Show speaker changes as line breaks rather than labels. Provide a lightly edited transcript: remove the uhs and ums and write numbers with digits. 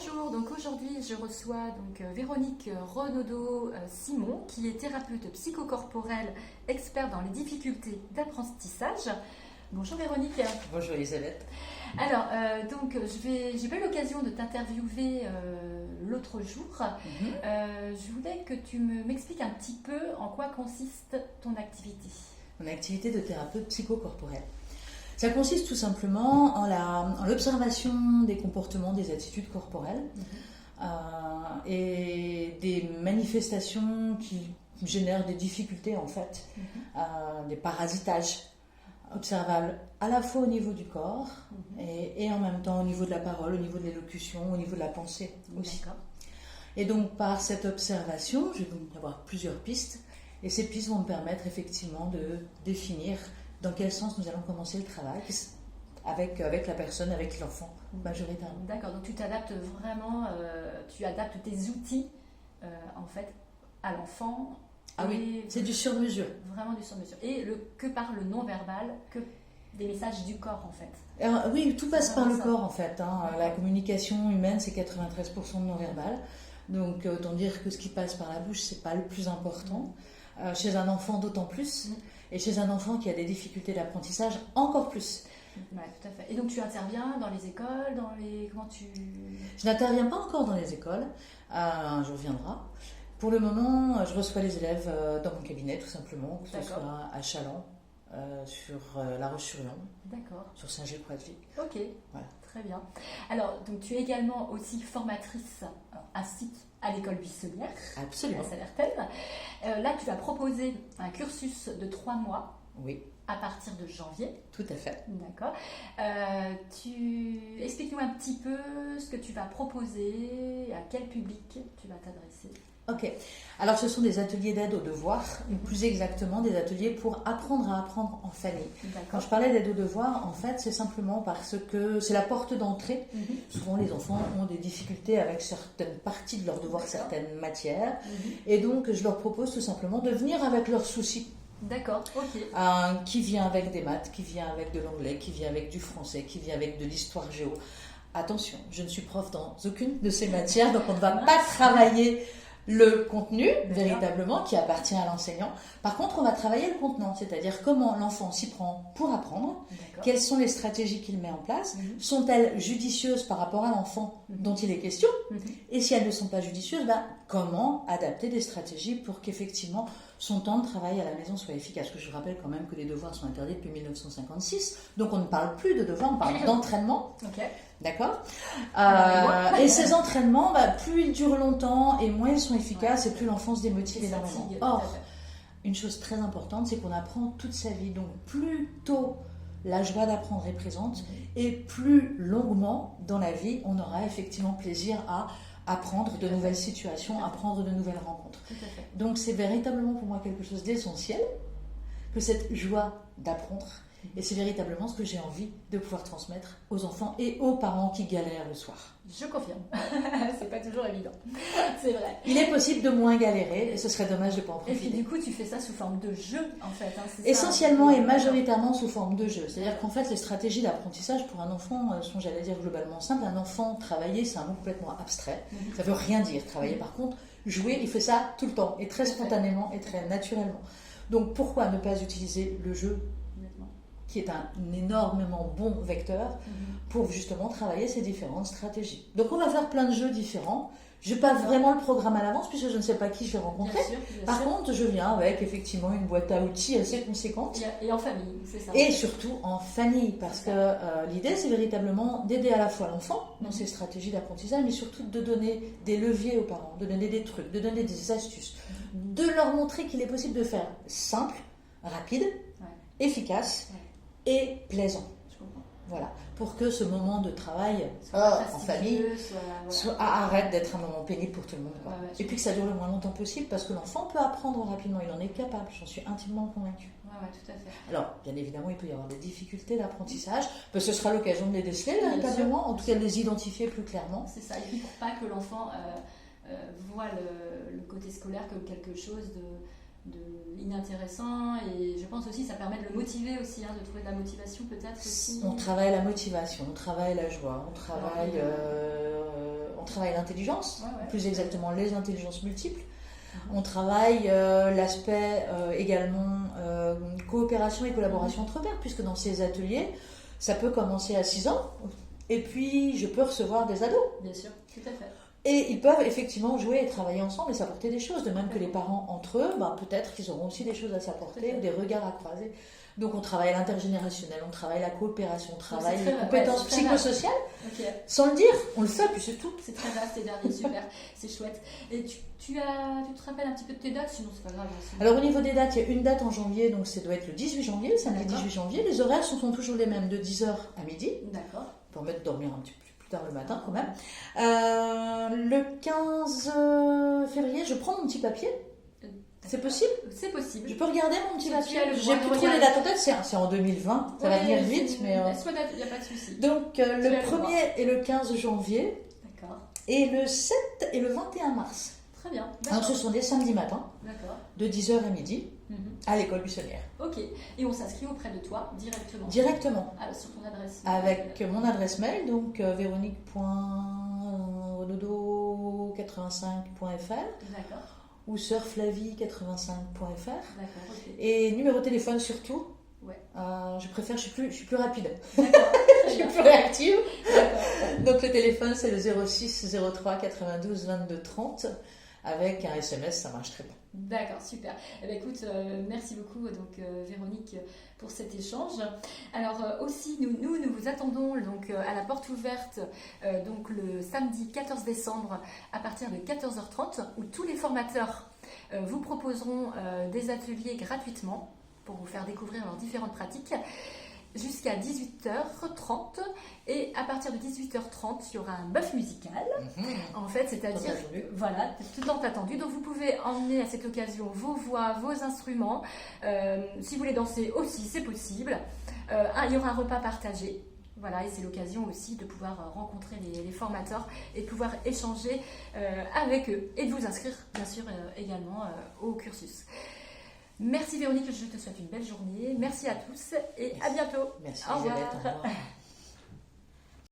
Bonjour, donc aujourd'hui je reçois Véronique Renaudot-Simon qui est thérapeute psychocorporelle, experte dans les difficultés d'apprentissage. Bonjour Véronique.
Bonjour Elisabeth.
Alors, j'ai pas eu l'occasion de t'interviewer l'autre jour. Je voulais que tu m'expliques un petit peu en quoi consiste ton activité.
Mon activité de thérapeute psychocorporelle. Ça consiste tout simplement en l'observation des comportements, des attitudes corporelles et des manifestations qui génèrent des difficultés en fait, des parasitages observables à la fois au niveau du corps et en même temps au niveau de la parole, au niveau de l'élocution, au niveau de la pensée aussi.
D'accord.
Et donc par cette observation, je vais donc avoir plusieurs pistes et ces pistes vont me permettre effectivement de définir dans quel sens nous allons commencer le travail avec la personne, avec l'enfant majoritairement.
D'accord, donc tu t'adaptes vraiment, tu adaptes tes outils en fait à l'enfant.
Ah oui, c'est du sur-mesure.
Vraiment du sur-mesure. Et que par le non-verbal, que des messages du corps en fait.
Alors, oui, tout passe par le
ça.
corps en fait. La communication humaine, c'est 93% de non-verbal. Donc autant dire que ce qui passe par la bouche, c'est pas le plus important. Chez un enfant d'autant plus. Et chez un enfant qui a des difficultés d'apprentissage, encore plus.
Ouais, tout à fait. Et donc tu interviens dans les écoles,
Je n'interviens pas encore dans les écoles, un jour viendra. Pour le moment, je reçois les élèves dans mon cabinet, tout simplement, que ce soit à Challans, sur La Roche-sur-Yon, sur Saint-Gilles-Près-de-Vie.
Ok,
voilà.
Très bien. Alors, donc, tu es également aussi formatrice ainsi à l'école Buissonnière.
Absolument.
À Sallertaine. Là, tu vas proposer un cursus de 3 mois.
Oui.
À partir de janvier.
Tout à fait.
D'accord. Explique-nous un petit peu ce que tu vas proposer, à quel public tu vas t'adresser.
Ok. Alors, ce sont des ateliers d'aide aux devoirs, ou plus exactement des ateliers pour apprendre à apprendre en famille. Quand je parlais d'aide aux devoirs, en fait, c'est simplement parce que c'est la porte d'entrée. Souvent, les enfants ont des difficultés avec certaines parties de leurs devoirs, certaines matières. Et donc, je leur propose tout simplement de venir avec leurs soucis.
D'accord, ok.
Qui vient avec des maths, qui vient avec de l'anglais, qui vient avec du français, qui vient avec de l'histoire géo. Attention, je ne suis prof dans aucune de ces matières, donc on ne va pas travailler le contenu, véritablement, qui appartient à l'enseignant. Par contre, on va travailler le contenant, c'est-à-dire comment l'enfant s'y prend pour apprendre, quelles sont les stratégies qu'il met en place, sont-elles judicieuses par rapport à l'enfant dont il est question, et si elles ne sont pas judicieuses, comment adapter des stratégies pour qu'effectivement son temps de travail à la maison soit efficace. Parce que je rappelle quand même que les devoirs sont interdits depuis 1956, donc on ne parle plus de devoirs, on parle d'entraînement. D'accord. Et ces entraînements, plus ils durent longtemps et moins ils sont efficaces et plus l'enfant se démotive énormément. Or, une chose très importante, c'est qu'on apprend toute sa vie. Donc, plus tôt la joie d'apprendre est présente et plus longuement dans la vie, on aura effectivement plaisir à apprendre de nouvelles situations, apprendre de nouvelles rencontres. Donc, c'est véritablement pour moi quelque chose d'essentiel que cette joie d'apprendre. Et c'est véritablement ce que j'ai envie de pouvoir transmettre aux enfants et aux parents qui galèrent le soir.
Je confirme. C'est pas toujours évident. C'est vrai.
Il est possible de moins galérer et ce serait dommage de ne pas en profiter.
Et puis du coup, tu fais ça sous forme de jeu, en fait.
Essentiellement et majoritairement sous forme de jeu. C'est-à-dire qu'en fait, les stratégies d'apprentissage pour un enfant sont, j'allais dire, globalement simples. Un enfant, travailler, c'est un mot complètement abstrait. Ça ne veut rien dire, travailler. Par contre, jouer, il fait ça tout le temps et très spontanément et très naturellement. Donc pourquoi ne pas utiliser le jeu qui est un énormément bon vecteur pour justement travailler ces différentes stratégies. Donc on va faire plein de jeux différents. Je n'ai pas vraiment le programme à l'avance puisque je ne sais pas qui je vais rencontrer. Par contre, je viens avec effectivement une boîte à outils assez conséquente.
Et en famille, c'est ça.
Et surtout en famille, parce que l'idée c'est véritablement d'aider à la fois l'enfant dans ses stratégies d'apprentissage, mais surtout de donner des leviers aux parents, de donner des trucs, de donner des astuces, de leur montrer qu'il est possible de faire simple, rapide, efficace et plaisant. Voilà, pour que ce moment de travail en famille arrête d'être un moment pénible pour tout le monde. Et puis que ça dure le moins longtemps possible, parce que l'enfant peut apprendre rapidement, il en est capable, j'en suis intimement convaincue.
Tout à fait.
Alors, bien évidemment, il peut y avoir des difficultés d'apprentissage, ce sera l'occasion de les déceler véritablement, en tout cas de les identifier plus clairement.
C'est ça, et puis pour pas que l'enfant voit le côté scolaire comme quelque chose inintéressant, et je pense aussi ça permet de le motiver aussi, de trouver de la motivation peut-être aussi.
On travaille la motivation, on travaille la joie, on travaille on travaille l'intelligence,
Ouais.
plus exactement les intelligences multiples. On travaille l'aspect également coopération et collaboration entre pairs, puisque dans ces ateliers, ça peut commencer à 6 ans, et puis je peux recevoir des ados.
Bien sûr, tout à fait.
Et ils peuvent effectivement jouer et travailler ensemble et s'apporter des choses, de même que les parents entre eux, peut-être qu'ils auront aussi des choses à s'apporter ou des regards à croiser. Donc on travaille l'intergénérationnel, on travaille la coopération, on travaille les compétences psychosociales, sans le dire, on le fait, puis c'est tout.
C'est très vaste et varié, super, c'est chouette. Et tu te rappelles un petit peu de tes dates, sinon c'est pas grave.
Alors au niveau des dates, il y a une date en janvier, donc ça doit être le 18 janvier, samedi 18 janvier. Les horaires sont toujours les mêmes, de 10h à midi.
D'accord.
Pour mettre dormir un petit peu plus tard le matin quand même. Le 15 février, je prends mon petit papier. C'est possible?
C'est possible.
Je peux regarder mon petit papier? J'ai plus trop
regarder.
les dates en tête, c'est en 2020, ça va venir vite. Mais
il n'y a pas de souci.
Donc le 1er et le 15 janvier,
d'accord.
Et le 7 et le 21 mars.
Très bien.
Alors ce sont des samedis matins,
d'accord.
de 10h à midi, à l'école buissonnière.
Ok, et on s'inscrit auprès de toi directement?
Directement.
Sur ton adresse?
Avec mon adresse mail, donc véronique.rododo85.fr.
D'accord.
Ou sœurflavie85.fr.
D'accord, ok.
Et numéro de téléphone surtout.
Ouais.
Je préfère, je suis plus rapide.
D'accord.
Je suis plus réactive.
D'accord.
Donc le téléphone c'est le 06 03 92 22 30. Avec un SMS, ça marche très bien.
D'accord, super. Eh bien, écoute, merci beaucoup donc, Véronique pour cet échange. Alors aussi, nous vous attendons donc, à la porte ouverte donc, le samedi 14 décembre à partir de 14h30 où tous les formateurs vous proposeront des ateliers gratuitement pour vous faire découvrir leurs différentes pratiques jusqu'à 18h30 et à partir de 18h30 il y aura un bœuf musical en fait, c'est-à-dire voilà, tout temps attendu, donc vous pouvez emmener à cette occasion vos voix, vos instruments, si vous voulez danser aussi c'est possible, il y aura un repas partagé. Voilà, et c'est l'occasion aussi de pouvoir rencontrer les formateurs et de pouvoir échanger avec eux et de vous inscrire bien sûr également au cursus. Merci Véronique, je te souhaite une belle journée. Merci à tous et à bientôt.
Merci
au revoir.
Elisabeth, au revoir.